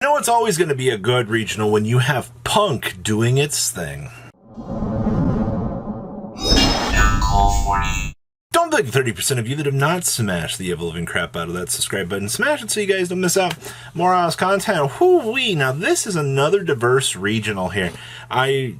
You know it's always going to be a good regional when you have Punk doing its thing. Don't think 30% of you that have not smashed the ever-living crap out of that subscribe button. Smash it so you guys don't miss out. More Oz content. Whoo-wee. Now this is another diverse regional here. I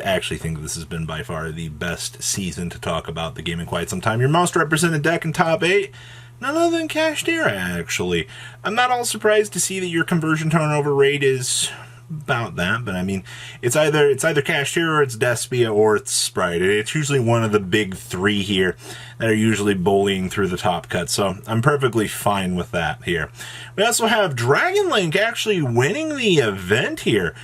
actually think this has been by far the best season to talk about the game in quite some time. Your most represented deck in top 8. None other than Kashtira, actually. I'm not all surprised to see that your conversion turnover rate is about that, but I mean, it's either Kashtira or it's Despia or it's Sprite. It's usually one of the big three here that are usually bullying through the top cut, so I'm perfectly fine with that here. We also have Dragon Link actually winning the event here.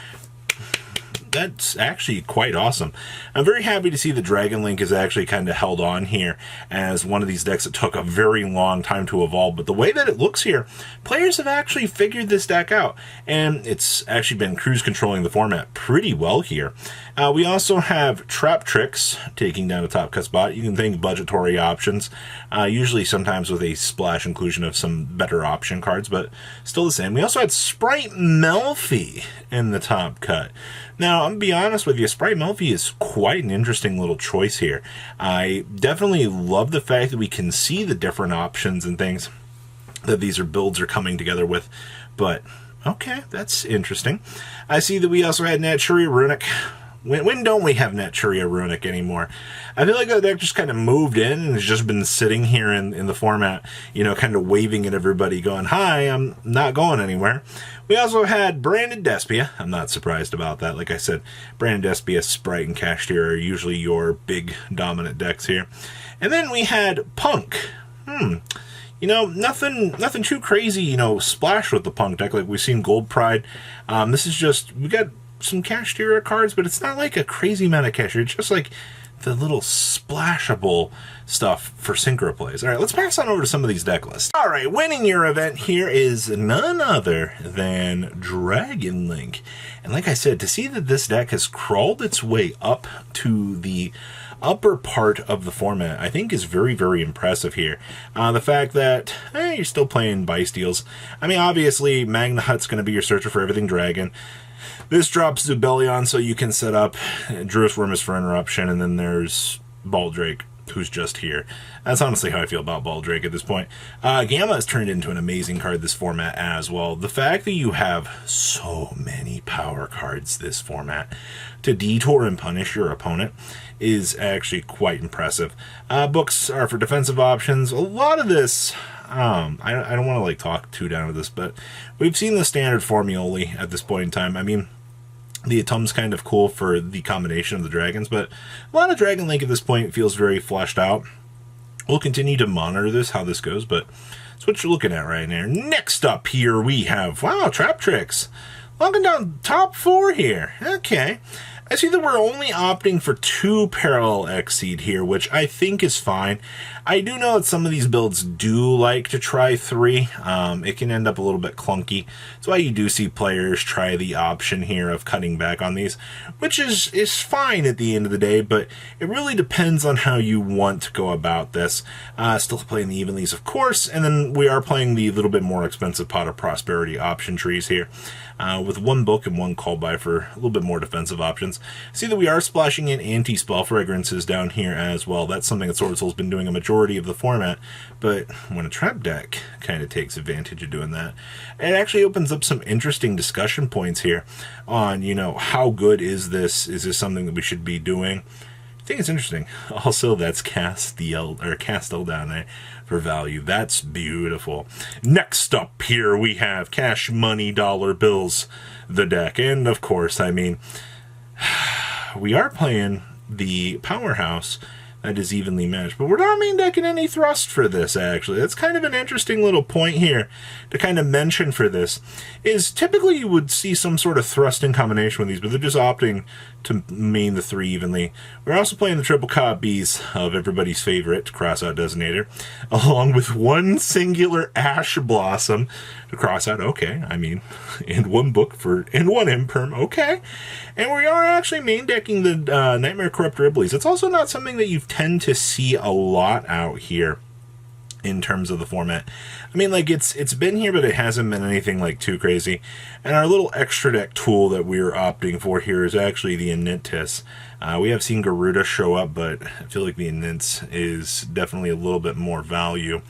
That's actually quite awesome. I'm very happy to see the Dragon Link is actually kind of held on here as one of these decks that took a very long time to evolve. But the way that it looks here, players have actually figured this deck out, and it's actually been cruise controlling the format pretty well here. We also have Trap Tricks taking down a top cut spot. You can think budgetary options, usually sometimes with a splash inclusion of some better option cards, but still the same. We also had Sprite Melfi in the top cut. Now, I'm going to be honest with you, Sprite Melfi is quite an interesting little choice here. I definitely love the fact that we can see the different options and things that these builds are coming together with, but okay, that's interesting. I see that we also had Naturia Runic. When don't we have Naturia Runic anymore? I feel like that deck just kind of moved in and has just been sitting here in the format, you know, kind of waving at everybody going, hi, I'm not going anywhere. We also had Branded Despia. I'm not surprised about that. Like I said, Branded Despia, Sprite, and Kashtira are usually your big dominant decks here. And then we had Punk. You know, nothing too crazy, you know, splash with the Punk deck like we've seen Gold Pride. This is just, we got some Kashtira cards, but it's not like a crazy amount of Kashtira. It's just like the little splashable stuff for synchro plays. All right, let's pass on over to some of these deck lists. All right, winning your event here is none other than Dragon Link. And like I said, to see that this deck has crawled its way up to the upper part of the format, I think is very, very impressive here. The fact that you're still playing Bysteals. I mean, obviously, Magna Hut's going to be your searcher for everything Dragon. This drops Zubellion, so you can set up Druis Wormus for interruption, and then there's Baldrake, who's just here. That's honestly how I feel about Baldrake at this point. Gamma has turned into an amazing card this format as well. The fact that you have so many power cards this format to detour and punish your opponent is actually quite impressive. Books are for defensive options. A lot of this, I don't want to like talk too down to this, but we've seen the standard Formioli at this point in time. I mean, the Atum's kind of cool for the combination of the dragons, but a lot of Dragon Link at this point feels very fleshed out. We'll continue to monitor this, how this goes, but that's what you're looking at right now. Next up here we have, wow, Trap Tricks. Locking down top 4 here. Okay. I see that we're only opting for 2 Parallel Exceed here, which I think is fine. I do know that some of these builds do like to try 3. It can end up a little bit clunky. That's why you do see players try the option here of cutting back on these, which is fine at the end of the day, but it really depends on how you want to go about this. Still playing the Evenlies, of course, and then we are playing the little bit more expensive Pot of Prosperity option trees here, with 1 book and 1 call by for a little bit more defensive options. See that we are splashing in anti-spell fragrances down here as well. That's something that Sword Soul's been doing a majority of the format, but when a trap deck kind of takes advantage of doing that, it actually opens up some interesting discussion points here on, you know, how good is this? Is this something that we should be doing? I think it's interesting. Also, that's Castiel down there for value. That's beautiful. Next up here we have Cash Money Dollar Bills, the deck, and of course, I mean, we are playing the Powerhouse that is evenly matched, but we're not main decking any thrust for this, actually. That's kind of an interesting little point here to kind of mention for this, is typically you would see some sort of thrust in combination with these, but they're just opting to main the 3 evenly. We're also playing the triple copies of everybody's favorite Crossout Designator, along with 1 singular Ash Blossom to cross out, okay, I mean, and 1 book and 1 Imperm, okay. And we are actually main decking the Nightmare Corrupt Riblies. It's also not something that you tend to see a lot out here in terms of the format. I mean, like, it's been here, but it hasn't been anything like too crazy. And our little extra deck tool that we're opting for here is actually the Innitis. We have seen Garuda show up, but I feel like the Innitis is definitely a little bit more value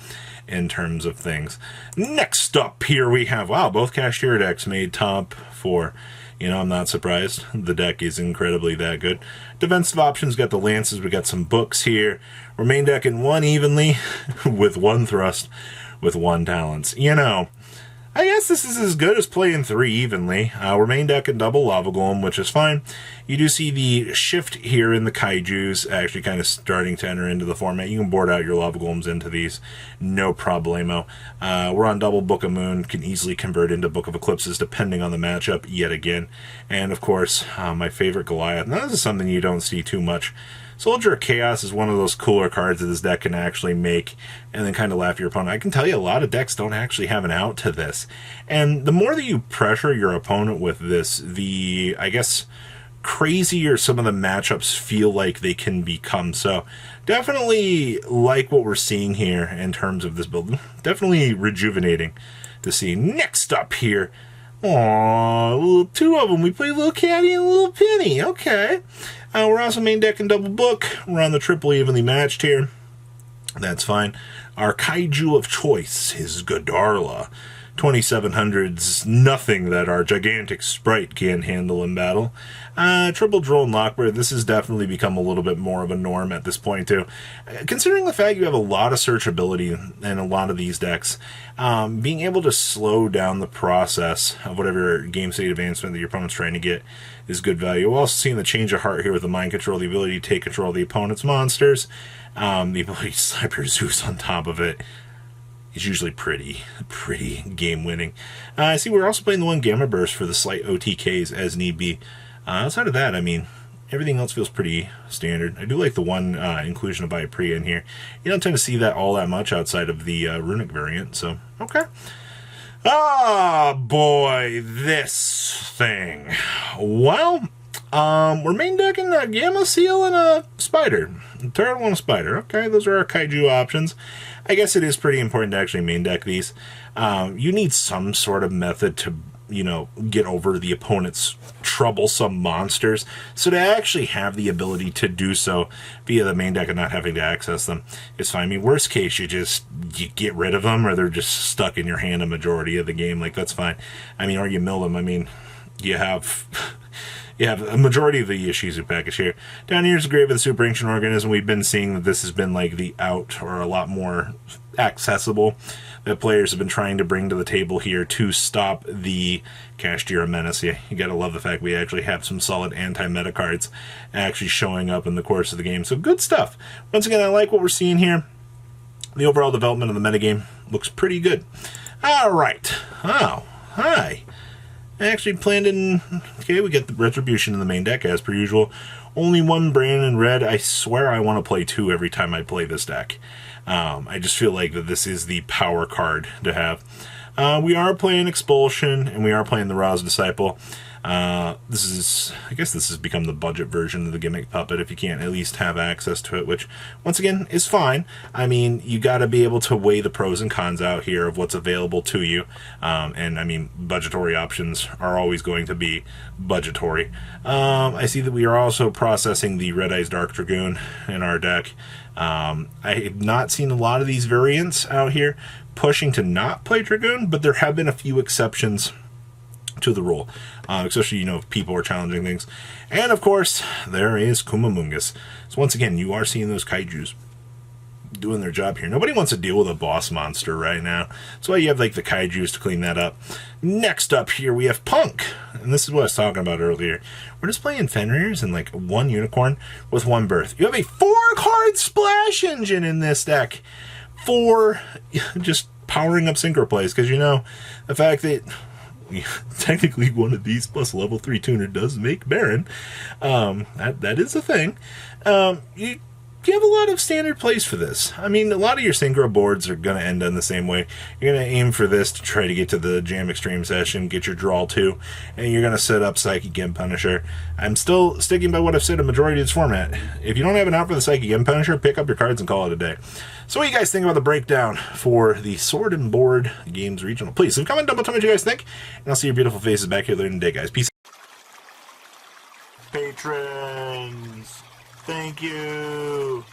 in terms of things. Next up here we have, wow, both Cashier decks made top 4. You know, I'm not surprised. The deck is incredibly that good. Defensive options, got the Lances, we got some books here. We're main decking 1 evenly, with 1 thrust, with 1 talents. You know, I guess this is as good as playing 3 evenly. We're main decking double Lava Golem, which is fine. You do see the shift here in the Kaijus actually kind of starting to enter into the format. You can board out your Lava Golems into these, no problemo. We're on double Book of Moon, can easily convert into Book of Eclipses depending on the matchup yet again. And of course, my favorite Goliath. Now this is something you don't see too much. Soldier of Chaos is one of those cooler cards that this deck can actually make and then kind of laugh your opponent. I can tell you a lot of decks don't actually have an out to this. And the more that you pressure your opponent with this, the, I guess, crazier some of the matchups feel like they can become. So definitely like what we're seeing here in terms of this build. Definitely rejuvenating to see. Next up here, aww, 2 of them. We play Little Caddy and Little Penny. Okay. We're also main decking double book. We're on the triple evenly matched here. That's fine. Our Kaiju of choice is Godarla. 2700's nothing that our gigantic sprite can't handle in battle. Triple Drone Lockbird, this has definitely become a little bit more of a norm at this point too. Considering the fact you have a lot of searchability in a lot of these decks, being able to slow down the process of whatever game state advancement that your opponent's trying to get is good value. We're also seeing the change of heart here with the mind control, the ability to take control of the opponent's monsters, the ability to slap your Zeus on top of it. It's usually pretty game winning. I see we're also playing the 1 Gamma Burst for the slight OTKs as need be. Outside of that, I mean, everything else feels pretty standard. I do like the 1 inclusion of Viapriya in here. You don't tend to see that all that much outside of the Runic variant, so okay. Ah, boy, this thing. Well, we're main decking a Gamma Seal and a Spider. Turtle and a Spider. Okay, those are our Kaiju options. I guess it is pretty important to actually main deck these. You need some sort of method to, you know, get over the opponent's troublesome monsters. So to actually have the ability to do so via the main deck and not having to access them is fine. I mean, worst case, you get rid of them or they're just stuck in your hand a majority of the game. Like, that's fine. I mean, or you mill them. I mean, you have... You have a majority of the Ishizu package here. Down here is the Grave of the Super Ancient Organism. We've been seeing that this has been like the out or a lot more accessible that players have been trying to bring to the table here to stop the Kashtira Menace. You gotta love the fact we actually have some solid anti-meta cards actually showing up in the course of the game. So good stuff. Once again, I like what we're seeing here. The overall development of the metagame looks pretty good. Alright. Oh, hi. I actually planned in... Okay, we get the Retribution in the main deck, as per usual. Only 1 brand in red. I swear I want to play 2 every time I play this deck. I just feel like that this is the power card to have. We are playing Expulsion, and we are playing the Ra's Disciple. I guess this has become the budget version of the Gimmick Puppet, if you can't at least have access to it, which, once again, is fine. I mean, you gotta be able to weigh the pros and cons out here of what's available to you. And, I mean, budgetary options are always going to be budgetary. I see that we are also processing the Red Eyes Dark Dragoon in our deck. I have not seen a lot of these variants out here pushing to not play Dragoon, but there have been a few exceptions to the rule, especially, you know, if people are challenging things. And of course, there is Kumamungus. So once again, you are seeing those Kaijus doing their job here. Nobody wants to deal with a boss monster right now. That's why you have like the Kaijus to clean that up. Next up here, we have Punk. And this is what I was talking about earlier. We're just playing Fenrir's and like 1 Unicorn with 1 Birth. You have a 4-card Splash Engine in this deck for just powering up synchro plays. Because, you know, the fact that technically one of these plus level 3 tuner does make Baron. That is a thing. you have a lot of standard plays for this. I mean, a lot of your synchro boards are going to end in the same way. You're going to aim for this to try to get to the Jam Extreme session, get your draw 2, and you're going to set up Psychic Imp Punisher. I'm still sticking by what I've said in majority of this format. If you don't have an out for the Psychic Imp Punisher, pick up your cards and call it a day. So what do you guys think about the breakdown for the Sword and Board Games Regional? Please leave a comment down below, tell me what you guys think, and I'll see your beautiful faces back here later in the day, guys. Peace. Patrons, thank you.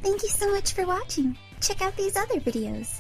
Thank you so much for watching. Check out these other videos.